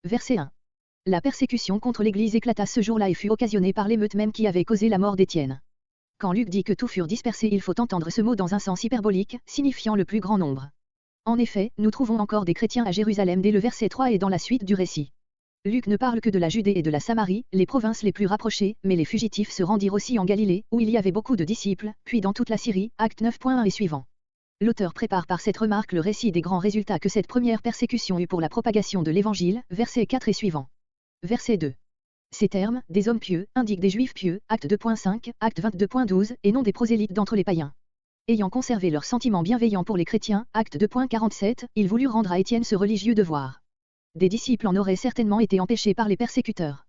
Verset 1. La persécution contre l'Église éclata ce jour-là et fut occasionnée par l'émeute même qui avait causé la mort d'Étienne. Quand Luc dit que tous furent dispersés, il faut entendre ce mot dans un sens hyperbolique, signifiant le plus grand nombre. En effet, nous trouvons encore des chrétiens à Jérusalem dès le verset 3 et dans la suite du récit. Luc ne parle que de la Judée et de la Samarie, les provinces les plus rapprochées, mais les fugitifs se rendirent aussi en Galilée, où il y avait beaucoup de disciples, puis dans toute la Syrie, Actes 9.1 et suivant. L'auteur prépare par cette remarque le récit des grands résultats que cette première persécution eut pour la propagation de l'Évangile, versets 4 et suivants. Verset 2. Ces termes, des hommes pieux, indiquent des juifs pieux, Acte 2.5, Acte 22.12, et non des prosélytes d'entre les païens. Ayant conservé leurs sentiments bienveillants pour les chrétiens, Acte 2.47, ils voulurent rendre à Étienne ce religieux devoir. Des disciples en auraient certainement été empêchés par les persécuteurs.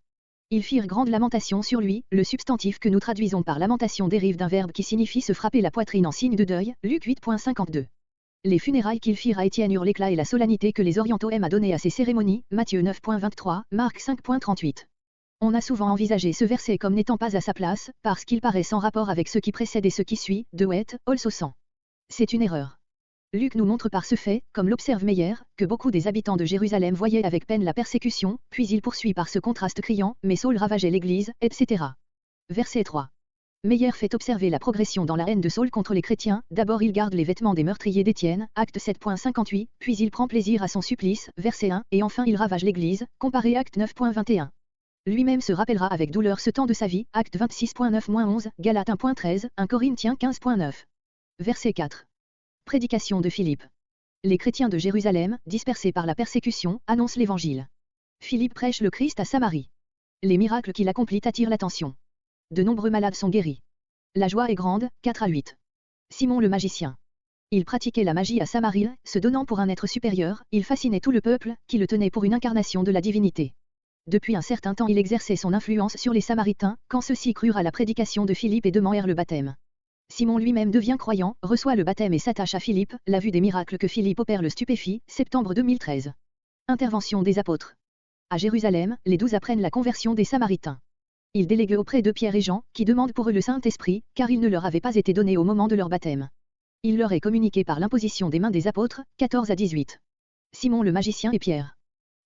Ils firent grande lamentation sur lui, le substantif que nous traduisons par lamentation dérive d'un verbe qui signifie se frapper la poitrine en signe de deuil, Luc 8.52. Les funérailles qu'ils firent à Étienne eurent l'éclat et la solennité que les orientaux aiment à donner à ces cérémonies, Matthieu 9.23, Marc 5.38. On a souvent envisagé ce verset comme n'étant pas à sa place, parce qu'il paraît sans rapport avec ce qui précède et ce qui suit, de Wet, also sans. C'est une erreur. Luc nous montre par ce fait, comme l'observe Meyer, que beaucoup des habitants de Jérusalem voyaient avec peine la persécution, puis il poursuit par ce contraste criant, mais Saul ravageait l'Église, etc. Verset 3. Meyer fait observer la progression dans la haine de Saul contre les chrétiens, d'abord il garde les vêtements des meurtriers d'Étienne, Acte 7.58, puis il prend plaisir à son supplice, verset 1, et enfin il ravage l'Église, comparé Acte 9.21. Lui-même se rappellera avec douleur ce temps de sa vie, Acte 26.9-11, Galates 1.13, 1 Corinthiens 15.9. Verset 4. Prédication de Philippe. Les chrétiens de Jérusalem, dispersés par la persécution, annoncent l'Évangile. Philippe prêche le Christ à Samarie. Les miracles qu'il accomplit attirent l'attention. De nombreux malades sont guéris. La joie est grande, 4 à 8. Simon le magicien. Il pratiquait la magie à Samarie, se donnant pour un être supérieur, il fascinait tout le peuple, qui le tenait pour une incarnation de la divinité. Depuis un certain temps il exerçait son influence sur les Samaritains, quand ceux-ci crurent à la prédication de Philippe et demandèrent le baptême. Simon lui-même devient croyant, reçoit le baptême et s'attache à Philippe, la vue des miracles que Philippe opère le stupéfie, septembre 2013. Intervention des apôtres. À Jérusalem, les 12 apprennent la conversion des Samaritains. Ils délèguent auprès de Pierre et Jean, qui demandent pour eux le Saint-Esprit, car il ne leur avait pas été donné au moment de leur baptême. Il leur est communiqué par l'imposition des mains des apôtres, 14 à 18. Simon le magicien et Pierre.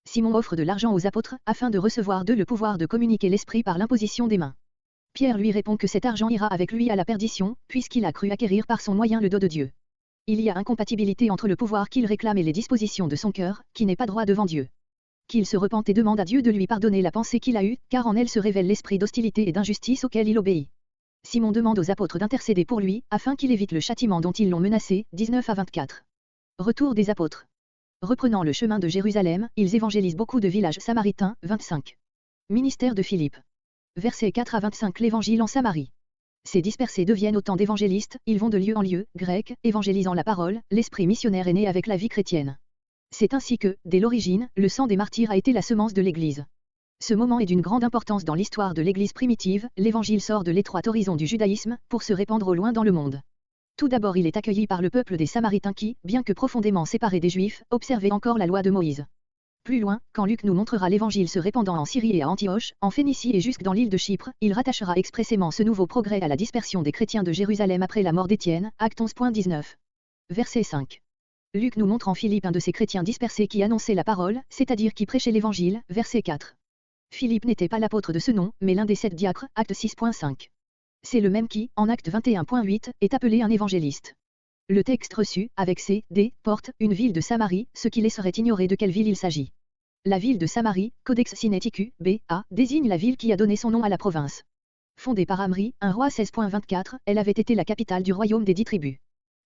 Simon offre de l'argent aux apôtres, afin de recevoir d'eux le pouvoir de communiquer l'Esprit par l'imposition des mains. Pierre lui répond que cet argent ira avec lui à la perdition, puisqu'il a cru acquérir par son moyen le don de Dieu. Il y a incompatibilité entre le pouvoir qu'il réclame et les dispositions de son cœur, qui n'est pas droit devant Dieu. Qu'il se repente et demande à Dieu de lui pardonner la pensée qu'il a eue, car en elle se révèle l'esprit d'hostilité et d'injustice auquel il obéit. Simon demande aux apôtres d'intercéder pour lui, afin qu'il évite le châtiment dont ils l'ont menacé, 19 à 24. Retour des apôtres. Reprenant le chemin de Jérusalem, ils évangélisent beaucoup de villages samaritains, 25. Ministère de Philippe. Versets 4 à 25. L'Évangile en Samarie. Ces dispersés deviennent autant d'évangélistes, ils vont de lieu en lieu, grec, évangélisant la parole, l'esprit missionnaire est né avec la vie chrétienne. C'est ainsi que, dès l'origine, le sang des martyrs a été la semence de l'Église. Ce moment est d'une grande importance dans l'histoire de l'Église primitive, l'Évangile sort de l'étroit horizon du judaïsme, pour se répandre au loin dans le monde. Tout d'abord il est accueilli par le peuple des Samaritains qui, bien que profondément séparés des Juifs, observaient encore la loi de Moïse. Plus loin, quand Luc nous montrera l'Évangile se répandant en Syrie et à Antioche, en Phénicie et jusque dans l'île de Chypre, il rattachera expressément ce nouveau progrès à la dispersion des chrétiens de Jérusalem après la mort d'Étienne, Acte 11.19. Verset 5. Luc nous montre en Philippe un de ces chrétiens dispersés qui annonçaient la parole, c'est-à-dire qui prêchaient l'Évangile, verset 4. Philippe n'était pas l'apôtre de ce nom, mais l'un des 7 diacres, Acte 6.5. C'est le même qui, en Acte 21.8, est appelé un évangéliste. Le texte reçu, avec C, D, porte, une ville de Samarie, ce qui laisserait ignorer de quelle ville il s'agit. La ville de Samarie, Codex Sinaiticus, B.A., désigne la ville qui a donné son nom à la province. Fondée par Amri, un roi 16.24, elle avait été la capitale du royaume des 10 tribus.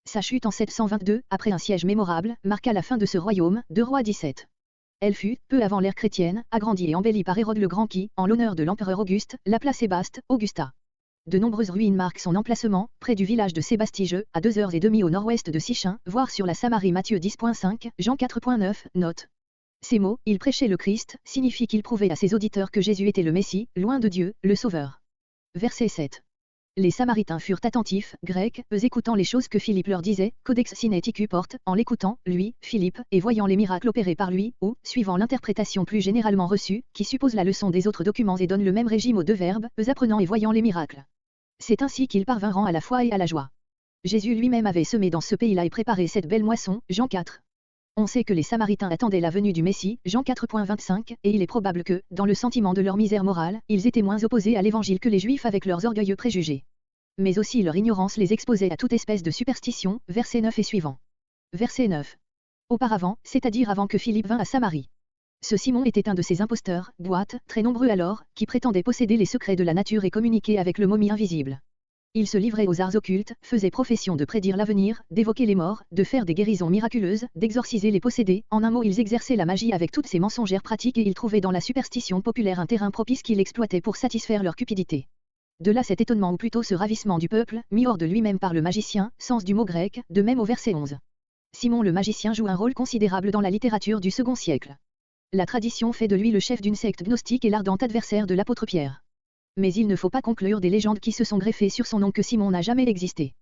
Sa chute en 722, après un siège mémorable, marqua la fin de ce royaume, 2 Rois 17. Elle fut, peu avant l'ère chrétienne, agrandie et embellie par Hérode le Grand qui, en l'honneur de l'empereur Auguste, l'appela Sébaste, Augusta. De nombreuses ruines marquent son emplacement, près du village de Sébastige, à 2h30 au nord-ouest de Sichin, voire sur la Samarie. Matthieu 10.5, Jean 4.9, note. Ces mots, il prêchait le Christ, signifient qu'il prouvait à ses auditeurs que Jésus était le Messie, loin de Dieu, le Sauveur. Verset 7. Les Samaritains furent attentifs, grecs, eux écoutant les choses que Philippe leur disait, Codex Sinaiticus porte, en l'écoutant, lui, Philippe, et voyant les miracles opérés par lui, ou, suivant l'interprétation plus généralement reçue, qui suppose la leçon des autres documents et donne le même régime aux 2 verbes, eux apprenant et voyant les miracles. C'est ainsi qu'ils parvinrent à la foi et à la joie. Jésus lui-même avait semé dans ce pays-là et préparé cette belle moisson, Jean 4. On sait que les Samaritains attendaient la venue du Messie, Jean 4.25, et il est probable que, dans le sentiment de leur misère morale, ils étaient moins opposés à l'Évangile que les Juifs avec leurs orgueilleux préjugés. Mais aussi leur ignorance les exposait à toute espèce de superstition, verset 9 et suivant. Verset 9. Auparavant, c'est-à-dire avant que Philippe vînt à Samarie. Ce Simon était un de ces imposteurs, boîtes, très nombreux alors, qui prétendaient posséder les secrets de la nature et communiquer avec le momie invisible. Il se livrait aux arts occultes, faisait profession de prédire l'avenir, d'évoquer les morts, de faire des guérisons miraculeuses, d'exorciser les possédés, en un mot ils exerçaient la magie avec toutes ces mensongères pratiques et ils trouvaient dans la superstition populaire un terrain propice qu'ils exploitaient pour satisfaire leur cupidité. De là cet étonnement ou plutôt ce ravissement du peuple, mis hors de lui-même par le magicien, sens du mot grec, de même au verset 11. Simon le magicien joue un rôle considérable dans la littérature du second siècle. La tradition fait de lui le chef d'une secte gnostique et l'ardent adversaire de l'apôtre Pierre. Mais il ne faut pas conclure des légendes qui se sont greffées sur son nom que Simon n'a jamais existé.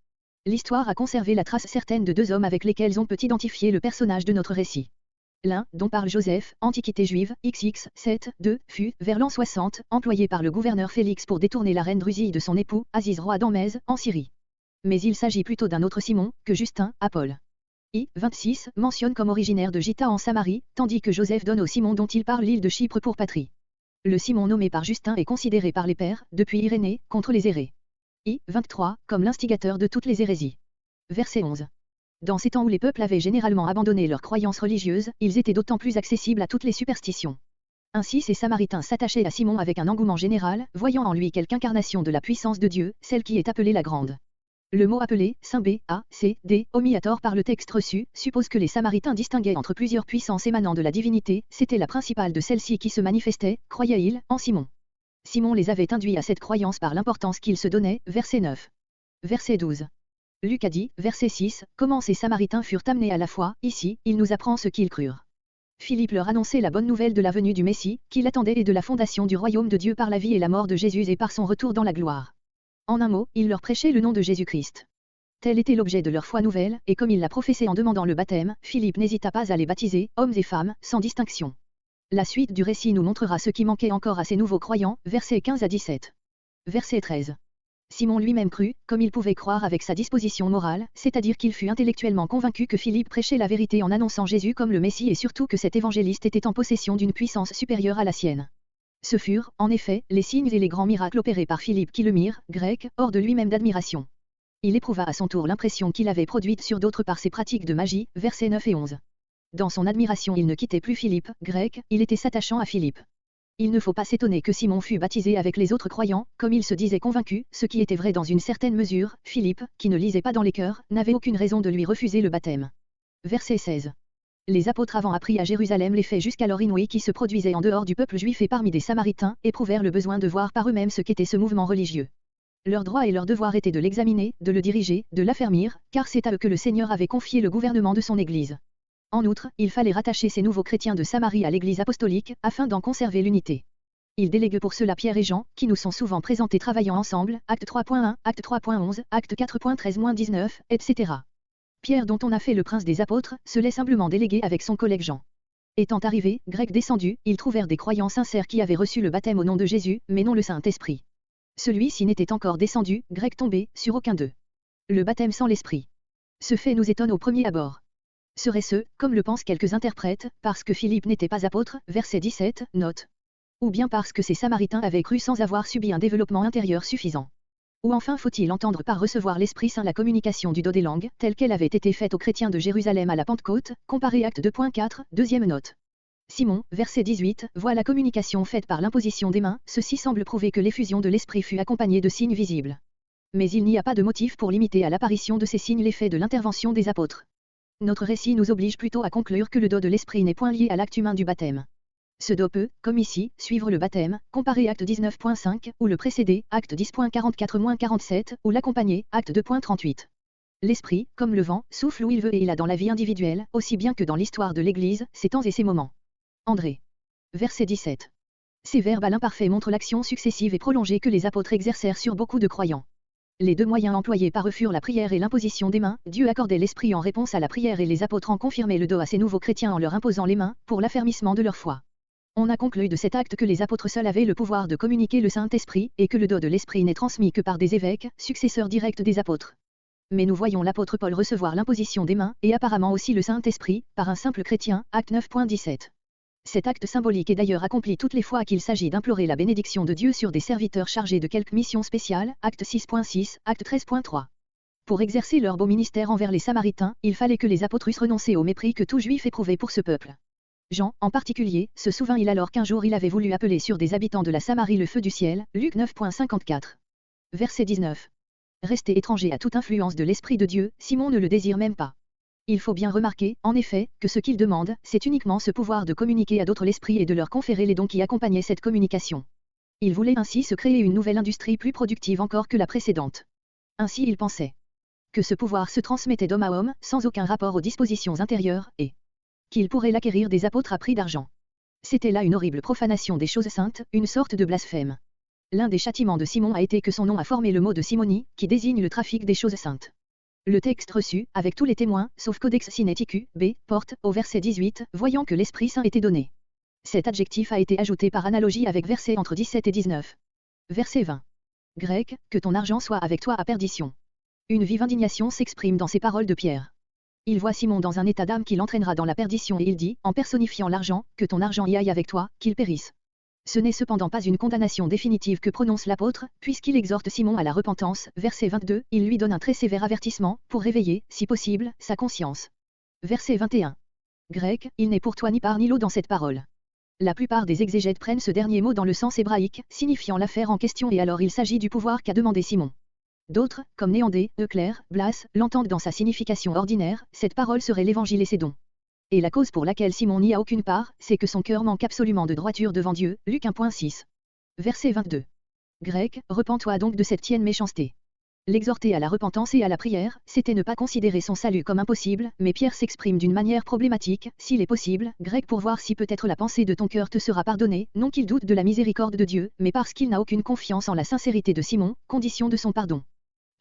L'histoire a conservé la trace certaine de deux hommes avec lesquels on peut identifier le personnage de notre récit. L'un, dont parle Joseph, Antiquité juive, XX, 7, 2, fut, vers l'an 60, employé par le gouverneur Félix pour détourner la reine Drusille de son époux, Aziz roi d'Anmèse, en Syrie. Mais il s'agit plutôt d'un autre Simon, que Justin, Apollo. I26 mentionne comme originaire de Gita en Samarie, tandis que Joseph donne au Simon dont il parle l'île de Chypre pour patrie. Le Simon nommé par Justin est considéré par les pères, depuis Irénée, contre les hérées. I23 comme l'instigateur de toutes les hérésies. Verset 11. Dans ces temps où les peuples avaient généralement abandonné leurs croyances religieuses, ils étaient d'autant plus accessibles à toutes les superstitions. Ainsi ces Samaritains s'attachaient à Simon avec un engouement général, voyant en lui quelque incarnation de la puissance de Dieu, celle qui est appelée la Grande. Le mot appelé, Saint B, A, C, D, omis à tort par le texte reçu, suppose que les Samaritains distinguaient entre plusieurs puissances émanant de la divinité, c'était la principale de celle-ci qui se manifestait, croyaient-ils, en Simon. Simon les avait induits à cette croyance par l'importance qu'ils se donnaient, verset 9. Verset 12. Luc a dit, verset 6, comment ces Samaritains furent amenés à la foi, ici, il nous apprend ce qu'ils crurent. Philippe leur annonçait la bonne nouvelle de la venue du Messie, qu'il attendait et de la fondation du royaume de Dieu par la vie et la mort de Jésus et par son retour dans la gloire. En un mot, il leur prêchait le nom de Jésus-Christ. Tel était l'objet de leur foi nouvelle, et comme il l'a professé en demandant le baptême, Philippe n'hésita pas à les baptiser, hommes et femmes, sans distinction. La suite du récit nous montrera ce qui manquait encore à ces nouveaux croyants, versets 15 à 17. Verset 13. Simon lui-même crut, comme il pouvait croire avec sa disposition morale, c'est-à-dire qu'il fut intellectuellement convaincu que Philippe prêchait la vérité en annonçant Jésus comme le Messie et surtout que cet évangéliste était en possession d'une puissance supérieure à la sienne. Ce furent, en effet, les signes et les grands miracles opérés par Philippe qui le mirent, grec, hors de lui-même d'admiration. Il éprouva à son tour l'impression qu'il avait produite sur d'autres par ses pratiques de magie, versets 9 et 11. Dans son admiration il ne quittait plus Philippe, grec, il était s'attachant à Philippe. Il ne faut pas s'étonner que Simon fût baptisé avec les autres croyants, comme il se disait convaincu, ce qui était vrai dans une certaine mesure, Philippe, qui ne lisait pas dans les cœurs, n'avait aucune raison de lui refuser le baptême. Verset 16. Les apôtres avant appris à Jérusalem les faits jusqu'alors inouïs qui se produisaient en dehors du peuple juif et parmi des Samaritains, éprouvèrent le besoin de voir par eux-mêmes ce qu'était ce mouvement religieux. Leur droit et leur devoir était de l'examiner, de le diriger, de l'affermir, car c'est à eux que le Seigneur avait confié le gouvernement de son Église. En outre, il fallait rattacher ces nouveaux chrétiens de Samarie à l'Église apostolique, afin d'en conserver l'unité. Il délègue pour cela Pierre et Jean, qui nous sont souvent présentés travaillant ensemble, acte 3.1, acte 3.11, acte 4.13-19, etc. Pierre dont on a fait le prince des apôtres, se laisse humblement déléguer avec son collègue Jean. Étant arrivés, Grecs descendus, ils trouvèrent des croyants sincères qui avaient reçu le baptême au nom de Jésus, mais non le Saint-Esprit. Celui-ci n'était encore descendu, Grec tombé, sur aucun d'eux. Le baptême sans l'Esprit. Ce fait nous étonne au premier abord. Serait-ce, comme le pensent quelques interprètes, parce que Philippe n'était pas apôtre, verset 17, note. Ou bien parce que ces Samaritains avaient cru sans avoir subi un développement intérieur suffisant. Ou enfin faut-il entendre par recevoir l'Esprit Saint la communication du don des langues, telle qu'elle avait été faite aux chrétiens de Jérusalem à la Pentecôte, comparé acte 2.4, deuxième note. Simon, verset 18, voit la communication faite par l'imposition des mains, ceci semble prouver que l'effusion de l'Esprit fut accompagnée de signes visibles. Mais il n'y a pas de motif pour limiter à l'apparition de ces signes l'effet de l'intervention des apôtres. Notre récit nous oblige plutôt à conclure que le don de l'Esprit n'est point lié à l'acte humain du baptême. Ce don peut, comme ici, suivre le baptême, comparer acte 19.5, ou le précéder, acte 10.44-47, ou l'accompagner, acte 2.38. L'Esprit, comme le vent, souffle où il veut et il a dans la vie individuelle, aussi bien que dans l'histoire de l'Église, ses temps et ses moments. André. Verset 17. Ces verbes à l'imparfait montrent l'action successive et prolongée que les apôtres exercèrent sur beaucoup de croyants. Les deux moyens employés par eux furent la prière et l'imposition des mains, Dieu accordait l'Esprit en réponse à la prière et les apôtres en confirmaient le don à ces nouveaux chrétiens en leur imposant les mains, pour l'affermissement de leur foi. On a conclu de cet acte que les apôtres seuls avaient le pouvoir de communiquer le Saint-Esprit, et que le don de l'Esprit n'est transmis que par des évêques, successeurs directs des apôtres. Mais nous voyons l'apôtre Paul recevoir l'imposition des mains, et apparemment aussi le Saint-Esprit, par un simple chrétien, acte 9.17. Cet acte symbolique est d'ailleurs accompli toutes les fois qu'il s'agit d'implorer la bénédiction de Dieu sur des serviteurs chargés de quelque mission spéciale, acte 6.6, acte 13.3. Pour exercer leur beau ministère envers les Samaritains, il fallait que les apôtres eussent renoncé au mépris que tout juif éprouvait pour ce peuple. Jean, en particulier, se souvint-il alors qu'un jour il avait voulu appeler sur des habitants de la Samarie le feu du ciel, Luc 9.54. Verset 19. Resté étranger à toute influence de l'Esprit de Dieu, Simon ne le désire même pas. Il faut bien remarquer, en effet, que ce qu'il demande, c'est uniquement ce pouvoir de communiquer à d'autres l'Esprit et de leur conférer les dons qui accompagnaient cette communication. Il voulait ainsi se créer une nouvelle industrie plus productive encore que la précédente. Ainsi il pensait que ce pouvoir se transmettait d'homme à homme, sans aucun rapport aux dispositions intérieures, et qu'il pourrait l'acquérir des apôtres à prix d'argent. C'était là une horrible profanation des choses saintes, une sorte de blasphème. L'un des châtiments de Simon a été que son nom a formé le mot de simonie, qui désigne le trafic des choses saintes. Le texte reçu, avec tous les témoins, sauf Codex Sinaiticus, B, porte, au verset 18, voyant que l'Esprit Saint était donné. Cet adjectif a été ajouté par analogie avec versets entre 17 et 19. Verset 20. Grec, que ton argent soit avec toi à perdition. Une vive indignation s'exprime dans ces paroles de Pierre. Il voit Simon dans un état d'âme qui l'entraînera dans la perdition et il dit, en personnifiant l'argent, que ton argent y aille avec toi, qu'il périsse. Ce n'est cependant pas une condamnation définitive que prononce l'apôtre, puisqu'il exhorte Simon à la repentance, verset 22, il lui donne un très sévère avertissement, pour réveiller, si possible, sa conscience. Verset 21. Grec, il n'est pour toi ni part ni lot dans cette parole. La plupart des exégètes prennent ce dernier mot dans le sens hébraïque, signifiant l'affaire en question et alors il s'agit du pouvoir qu'a demandé Simon. D'autres, comme Néandé, Euclair, Blas, l'entendent dans sa signification ordinaire, cette parole serait l'évangile et ses dons. Et la cause pour laquelle Simon n'y a aucune part, c'est que son cœur manque absolument de droiture devant Dieu, Luc 1.6. Verset 22. Grec, repens-toi donc de cette tienne méchanceté. L'exhorter à la repentance et à la prière, c'était ne pas considérer son salut comme impossible, mais Pierre s'exprime d'une manière problématique, s'il est possible, grec pour voir si peut-être la pensée de ton cœur te sera pardonnée, non qu'il doute de la miséricorde de Dieu, mais parce qu'il n'a aucune confiance en la sincérité de Simon, condition de son pardon.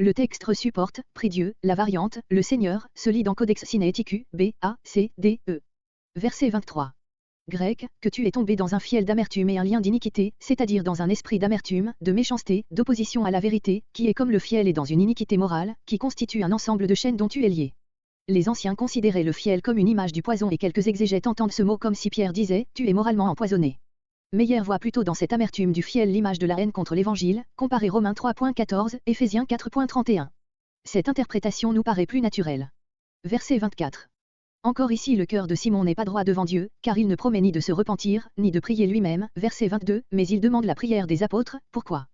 Le texte supporte, prie Dieu, la variante, le Seigneur, se lit dans Codex Sinaiticus, B, A, C, D, E. Verset 23. Grec, que tu es tombé dans un fiel d'amertume et un lien d'iniquité, c'est-à-dire dans un esprit d'amertume, de méchanceté, d'opposition à la vérité, qui est comme le fiel et dans une iniquité morale, qui constitue un ensemble de chaînes dont tu es lié. Les anciens considéraient le fiel comme une image du poison et quelques exégètes entendent ce mot comme si Pierre disait, tu es moralement empoisonné. Meyer voit plutôt dans cette amertume du fiel l'image de la haine contre l'Évangile, comparé Romains 3.14, Éphésiens 4.31. Cette interprétation nous paraît plus naturelle. Verset 24. Encore ici le cœur de Simon n'est pas droit devant Dieu, car il ne promet ni de se repentir, ni de prier lui-même, verset 22, mais il demande la prière des apôtres, pourquoi?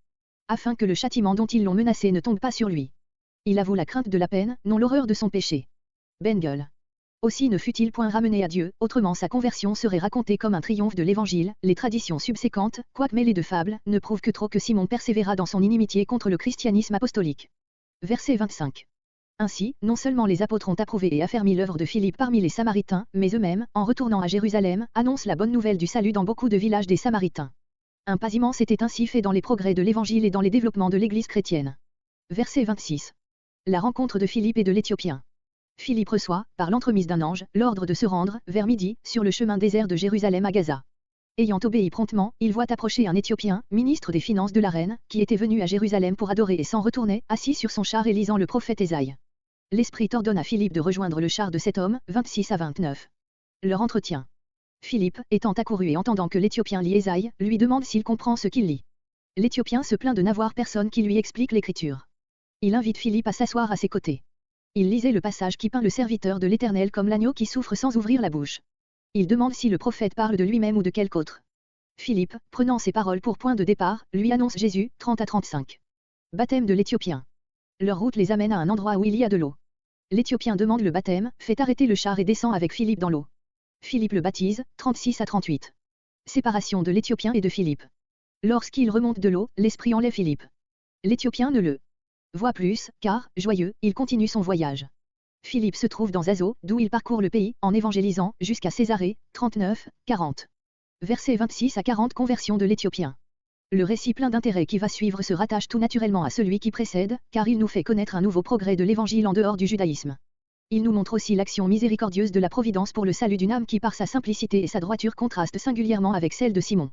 Afin que le châtiment dont ils l'ont menacé ne tombe pas sur lui. Il avoue la crainte de la peine, non l'horreur de son péché. Bengel. Aussi ne fut-il point ramené à Dieu, autrement sa conversion serait racontée comme un triomphe de l'Évangile. Les traditions subséquentes, quoique mêlées de fables, ne prouvent que trop que Simon persévéra dans son inimitié contre le christianisme apostolique. Verset 25. Ainsi, non seulement les apôtres ont approuvé et affermi l'œuvre de Philippe parmi les Samaritains, mais eux-mêmes, en retournant à Jérusalem, annoncent la bonne nouvelle du salut dans beaucoup de villages des Samaritains. Un pas immense était ainsi fait dans les progrès de l'Évangile et dans les développements de l'Église chrétienne. Verset 26. La rencontre de Philippe et de l'Éthiopien. Philippe reçoit, par l'entremise d'un ange, l'ordre de se rendre, vers midi, sur le chemin désert de Jérusalem à Gaza. Ayant obéi promptement, il voit approcher un Éthiopien, ministre des Finances de la reine, qui était venu à Jérusalem pour adorer et s'en retournait, assis sur son char et lisant le prophète Ésaïe. L'Esprit ordonne à Philippe de rejoindre le char de cet homme, 26 à 29. Leur entretien. Philippe, étant accouru et entendant que l'Éthiopien lit Ésaïe, lui demande s'il comprend ce qu'il lit. L'Éthiopien se plaint de n'avoir personne qui lui explique l'Écriture. Il invite Philippe à s'asseoir à ses côtés. Il lisait le passage qui peint le serviteur de l'Éternel comme l'agneau qui souffre sans ouvrir la bouche. Il demande si le prophète parle de lui-même ou de quelque autre. Philippe, prenant ces paroles pour point de départ, lui annonce Jésus, 30 à 35. Baptême de l'Éthiopien. Leur route les amène à un endroit où il y a de l'eau. L'Éthiopien demande le baptême, fait arrêter le char et descend avec Philippe dans l'eau. Philippe le baptise, 36 à 38. Séparation de l'Éthiopien et de Philippe. Lorsqu'il remonte de l'eau, l'Esprit enlève Philippe. L'Éthiopien ne le voit plus, car, joyeux, il continue son voyage. Philippe se trouve dans Azo, d'où il parcourt le pays, en évangélisant, jusqu'à Césarée, 39, 40. Versets 26 à 40. Conversion de l'Éthiopien. Le récit plein d'intérêt qui va suivre se rattache tout naturellement à celui qui précède, car il nous fait connaître un nouveau progrès de l'Évangile en dehors du judaïsme. Il nous montre aussi l'action miséricordieuse de la Providence pour le salut d'une âme qui par sa simplicité et sa droiture contraste singulièrement avec celle de Simon.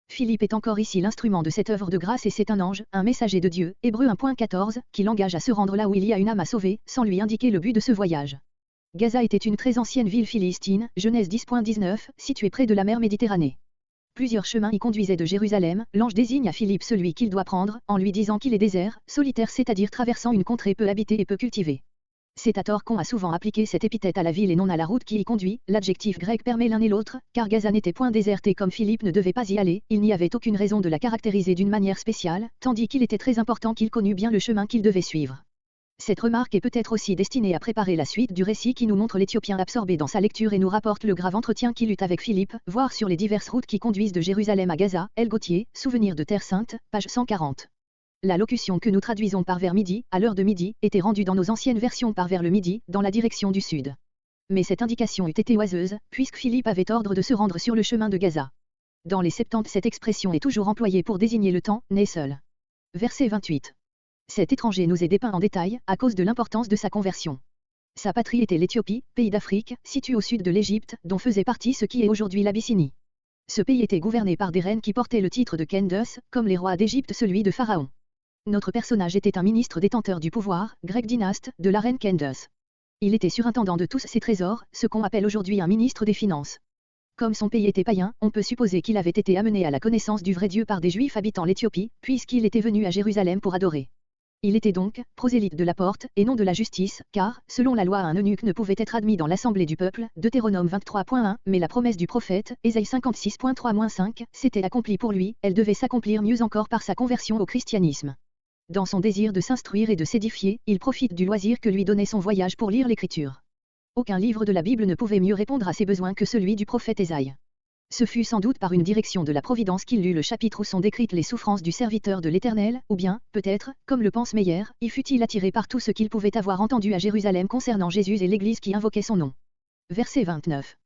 Philippe est encore ici l'instrument de cette œuvre de grâce et c'est un ange, un messager de Dieu, Hébreux 1.14, qui l'engage à se rendre là où il y a une âme à sauver, sans lui indiquer le but de ce voyage. Gaza était une très ancienne ville philistine, Genèse 10.19, située près de la mer Méditerranée. Plusieurs chemins y conduisaient de Jérusalem, l'ange désigne à Philippe celui qu'il doit prendre, en lui disant qu'il est désert, solitaire c'est-à-dire traversant une contrée peu habitée et peu cultivée. C'est à tort qu'on a souvent appliqué cette épithète à la ville et non à la route qui y conduit, l'adjectif grec permet l'un et l'autre, car Gaza n'était point déserte et comme Philippe ne devait pas y aller, il n'y avait aucune raison de la caractériser d'une manière spéciale, tandis qu'il était très important qu'il connût bien le chemin qu'il devait suivre. Cette remarque est peut-être aussi destinée à préparer la suite du récit qui nous montre l'Éthiopien absorbé dans sa lecture et nous rapporte le grave entretien qu'il eut avec Philippe, voir sur les diverses routes qui conduisent de Jérusalem à Gaza, L. Gauthier, Souvenir de Terre Sainte, page 140. La locution que nous traduisons par vers midi, à l'heure de midi, était rendue dans nos anciennes versions par vers le midi, dans la direction du sud. Mais cette indication eût été oiseuse, puisque Philippe avait ordre de se rendre sur le chemin de Gaza. Dans les Septante cette expression est toujours employée pour désigner le temps, né seul. Verset 28. Cet étranger nous est dépeint en détail, à cause de l'importance de sa conversion. Sa patrie était l'Éthiopie, pays d'Afrique, situé au sud de l'Égypte, dont faisait partie ce qui est aujourd'hui l'Abyssinie. Ce pays était gouverné par des reines qui portaient le titre de Candace, comme les rois d'Égypte celui de Pharaon. Notre personnage était un ministre détenteur du pouvoir, grec dynaste, de la reine Candace. Il était surintendant de tous ses trésors, ce qu'on appelle aujourd'hui un ministre des Finances. Comme son pays était païen, on peut supposer qu'il avait été amené à la connaissance du vrai Dieu par des Juifs habitant l'Éthiopie, puisqu'il était venu à Jérusalem pour adorer. Il était donc prosélyte de la porte, et non de la justice, car, selon la loi un eunuque ne pouvait être admis dans l'assemblée du peuple, Deutéronome 23.1, mais la promesse du prophète, Ésaïe 56.3-5, s'était accomplie pour lui, elle devait s'accomplir mieux encore par sa conversion au christianisme. Dans son désir de s'instruire et de s'édifier, il profite du loisir que lui donnait son voyage pour lire l'Écriture. Aucun livre de la Bible ne pouvait mieux répondre à ses besoins que celui du prophète Ésaïe. Ce fut sans doute par une direction de la Providence qu'il lut le chapitre où sont décrites les souffrances du serviteur de l'Éternel, ou bien, peut-être, comme le pense Meyer, y fut-il attiré par tout ce qu'il pouvait avoir entendu à Jérusalem concernant Jésus et l'Église qui invoquait son nom. Verset 29.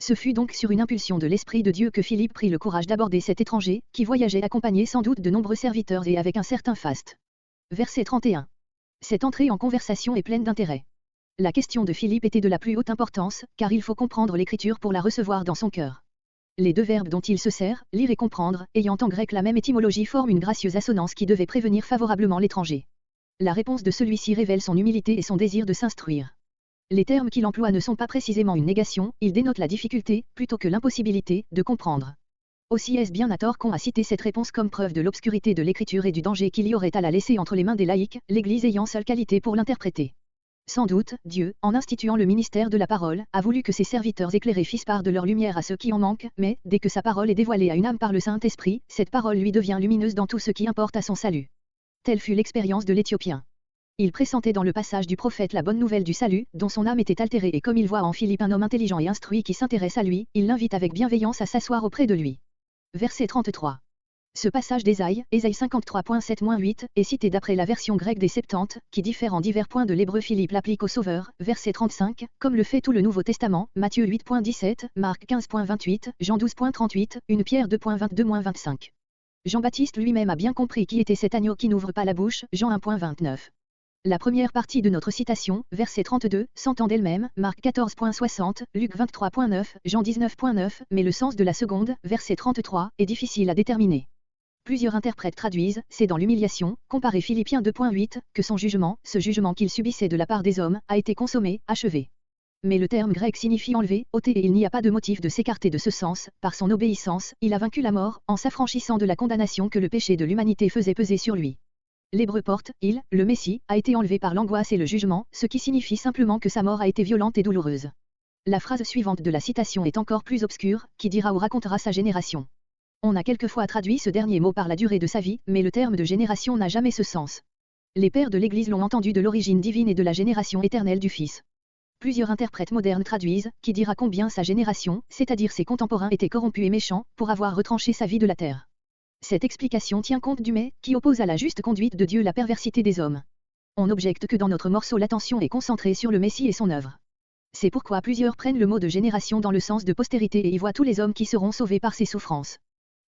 Ce fut donc sur une impulsion de l'Esprit de Dieu que Philippe prit le courage d'aborder cet étranger, qui voyageait accompagné sans doute de nombreux serviteurs et avec un certain faste. Verset 31. Cette entrée en conversation est pleine d'intérêt. La question de Philippe était de la plus haute importance, car il faut comprendre l'Écriture pour la recevoir dans son cœur. Les deux verbes dont il se sert, lire et comprendre, ayant en grec la même étymologie forment une gracieuse assonance qui devait prévenir favorablement l'étranger. La réponse de celui-ci révèle son humilité et son désir de s'instruire. Les termes qu'il emploie ne sont pas précisément une négation, ils dénotent la difficulté, plutôt que l'impossibilité, de comprendre. Aussi est-ce bien à tort qu'on a cité cette réponse comme preuve de l'obscurité de l'écriture et du danger qu'il y aurait à la laisser entre les mains des laïcs, l'Église ayant seule qualité pour l'interpréter. Sans doute, Dieu, en instituant le ministère de la parole, a voulu que ses serviteurs éclairés fissent part de leur lumière à ceux qui en manquent, mais, dès que sa parole est dévoilée à une âme par le Saint-Esprit, cette parole lui devient lumineuse dans tout ce qui importe à son salut. Telle fut l'expérience de l'Éthiopien. Il pressentait dans le passage du prophète la bonne nouvelle du salut, dont son âme était altérée et comme il voit en Philippe un homme intelligent et instruit qui s'intéresse à lui, il l'invite avec bienveillance à s'asseoir auprès de lui. Verset 33. Ce passage d'Ésaïe, Ésaïe 53.7-8, est cité d'après la version grecque des Septante, qui diffère en divers points de l'hébreu. Philippe l'applique au Sauveur, verset 35, comme le fait tout le Nouveau Testament, Matthieu 8.17, Marc 15.28, Jean 12.38, 1 Pierre 2.22-25. Jean-Baptiste lui-même a bien compris qui était cet agneau qui n'ouvre pas la bouche, Jean 1.29. La première partie de notre citation, verset 32, s'entend d'elle-même, Marc 14.60, Luc 23.9, Jean 19.9, mais le sens de la seconde, verset 33, est difficile à déterminer. Plusieurs interprètes traduisent, c'est dans l'humiliation, comparé Philippiens 2.8, que son jugement, ce jugement qu'il subissait de la part des hommes, a été consommé, achevé. Mais le terme grec signifie enlever, ôter et il n'y a pas de motif de s'écarter de ce sens, par son obéissance, il a vaincu la mort, en s'affranchissant de la condamnation que le péché de l'humanité faisait peser sur lui. L'hébreu porte, il, le Messie, a été enlevé par l'angoisse et le jugement, ce qui signifie simplement que sa mort a été violente et douloureuse. La phrase suivante de la citation est encore plus obscure, qui dira ou racontera sa génération. On a quelquefois traduit ce dernier mot par la durée de sa vie, mais le terme de génération n'a jamais ce sens. Les pères de l'Église l'ont entendu de l'origine divine et de la génération éternelle du Fils. Plusieurs interprètes modernes traduisent, qui dira combien sa génération, c'est-à-dire ses contemporains étaient corrompus et méchants, pour avoir retranché sa vie de la terre. Cette explication tient compte du mais, qui oppose à la juste conduite de Dieu la perversité des hommes. On objecte que dans notre morceau l'attention est concentrée sur le Messie et son œuvre. C'est pourquoi plusieurs prennent le mot de génération dans le sens de postérité et y voient tous les hommes qui seront sauvés par ses souffrances.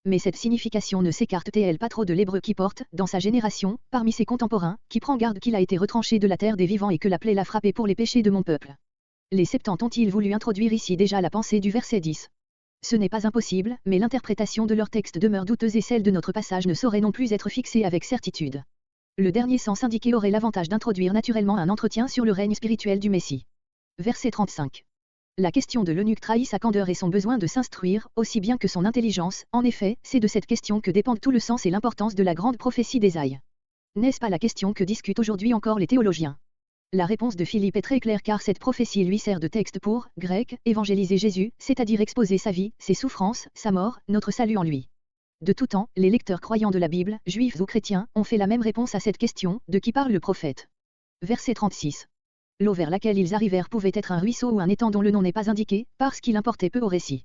Mais cette signification ne s'écarte-t-elle pas trop de l'hébreu qui porte, dans sa génération, parmi ses contemporains, qui prend garde qu'il a été retranché de la terre des vivants et que la plaie l'a frappé pour les péchés de mon peuple. Les Septante ont-ils voulu introduire ici déjà la pensée du verset 10. Ce n'est pas impossible, mais l'interprétation de leur texte demeure douteuse et celle de notre passage ne saurait non plus être fixée avec certitude. Le dernier sens indiqué aurait l'avantage d'introduire naturellement un entretien sur le règne spirituel du Messie. Verset 35. La question de l'eunuque trahit sa candeur et son besoin de s'instruire, aussi bien que son intelligence. En effet, c'est de cette question que dépendent tout le sens et l'importance de la grande prophétie d'Ésaïe. N'est-ce pas la question que discutent aujourd'hui encore les théologiens? La réponse de Philippe est très claire car cette prophétie lui sert de texte pour, grec, évangéliser Jésus, c'est-à-dire exposer sa vie, ses souffrances, sa mort, notre salut en lui. De tout temps, les lecteurs croyants de la Bible, juifs ou chrétiens, ont fait la même réponse à cette question, de qui parle le prophète. Verset 36. L'eau vers laquelle ils arrivèrent pouvait être un ruisseau ou un étang dont le nom n'est pas indiqué, parce qu'il importait peu au récit.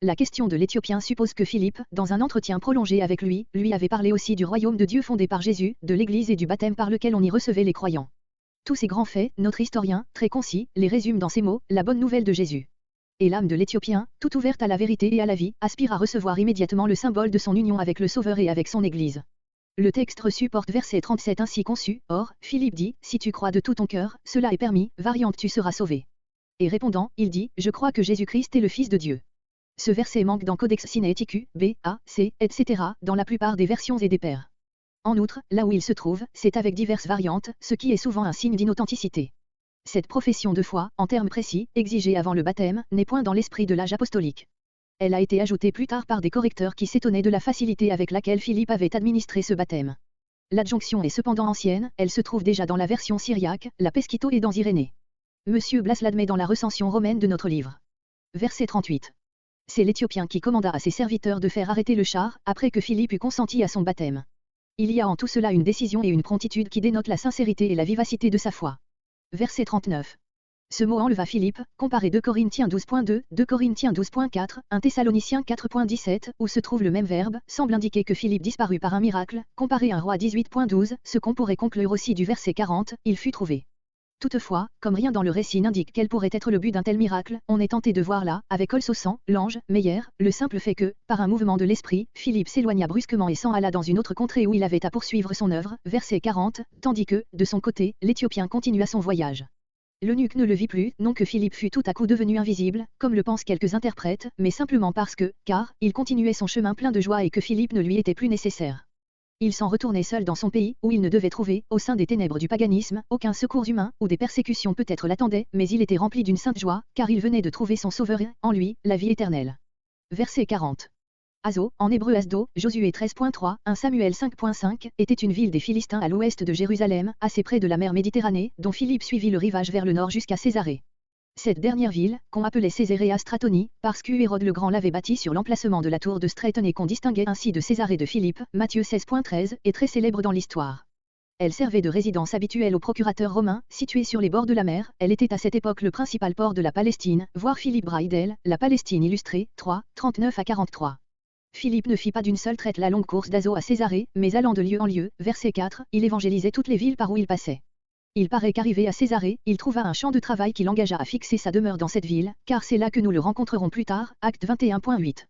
La question de l'Éthiopien suppose que Philippe, dans un entretien prolongé avec lui avait parlé aussi du royaume de Dieu fondé par Jésus, de l'Église et du baptême par lequel on y recevait les croyants. Tous ces grands faits, notre historien, très concis, les résume dans ces mots, la bonne nouvelle de Jésus. Et l'âme de l'Éthiopien, toute ouverte à la vérité et à la vie, aspire à recevoir immédiatement le symbole de son union avec le Sauveur et avec son Église. Le texte reçu porte verset 37 ainsi conçu, or, Philippe dit, si tu crois de tout ton cœur, cela est permis, variante tu seras sauvé. Et répondant, il dit, je crois que Jésus-Christ est le Fils de Dieu. Ce verset manque dans Codex Sinaiticus, B, A, C, etc., dans la plupart des versions et des pères. En outre, là où il se trouve, c'est avec diverses variantes, ce qui est souvent un signe d'inauthenticité. Cette profession de foi, en termes précis, exigée avant le baptême, n'est point dans l'esprit de l'âge apostolique. Elle a été ajoutée plus tard par des correcteurs qui s'étonnaient de la facilité avec laquelle Philippe avait administré ce baptême. L'adjonction est cependant ancienne, elle se trouve déjà dans la version syriaque, la Pesquito et dans Irénée. Monsieur Blas l'admet dans la recension romaine de notre livre. Verset 38. C'est l'Éthiopien qui commanda à ses serviteurs de faire arrêter le char, après que Philippe eut consenti à son baptême. Il y a en tout cela une décision et une promptitude qui dénotent la sincérité et la vivacité de sa foi. Verset 39. Ce mot enleva Philippe, comparé 2 Corinthiens 12.2, 2 Corinthiens 12.4, 1 Thessaloniciens 4.17, où se trouve le même verbe, semble indiquer que Philippe disparut par un miracle, comparé 1 Roi 18.12, ce qu'on pourrait conclure aussi du verset 40, il fut trouvé. Toutefois, comme rien dans le récit n'indique quel pourrait être le but d'un tel miracle, on est tenté de voir là, avec Olsosan, l'ange, Meyer, le simple fait que, par un mouvement de l'esprit, Philippe s'éloigna brusquement et s'en alla dans une autre contrée où il avait à poursuivre son œuvre, verset 40, tandis que, de son côté, l'Éthiopien continua son voyage. L'eunuque ne le vit plus, non que Philippe fût tout à coup devenu invisible, comme le pensent quelques interprètes, mais simplement parce que, car, il continuait son chemin plein de joie et que Philippe ne lui était plus nécessaire. Il s'en retournait seul dans son pays, où il ne devait trouver, au sein des ténèbres du paganisme, aucun secours humain, ou des persécutions peut-être l'attendaient, mais il était rempli d'une sainte joie, car il venait de trouver son Sauveur et, en lui, la vie éternelle. Verset 40. Azo, en hébreu Asdo, Josué 13.3, 1 Samuel 5.5, était une ville des Philistins à l'ouest de Jérusalem, assez près de la mer Méditerranée, dont Philippe suivit le rivage vers le nord jusqu'à Césarée. Cette dernière ville, qu'on appelait Césaréa Stratoni, parce qu'Hérode le Grand l'avait bâtie sur l'emplacement de la tour de Straton et qu'on distinguait ainsi de Césarée de Philippe, Matthieu 16.13, est très célèbre dans l'histoire. Elle servait de résidence habituelle aux procurateurs romains, située sur les bords de la mer, elle était à cette époque le principal port de la Palestine, voir Philippe Braidel, La Palestine illustrée, 3, 39 à 43. Philippe ne fit pas d'une seule traite la longue course d'Azo à Césarée, mais allant de lieu en lieu, verset 4, il évangélisait toutes les villes par où il passait. Il paraît qu'arrivé à Césarée, il trouva un champ de travail qui l'engagea à fixer sa demeure dans cette ville, car c'est là que nous le rencontrerons plus tard, acte 21.8.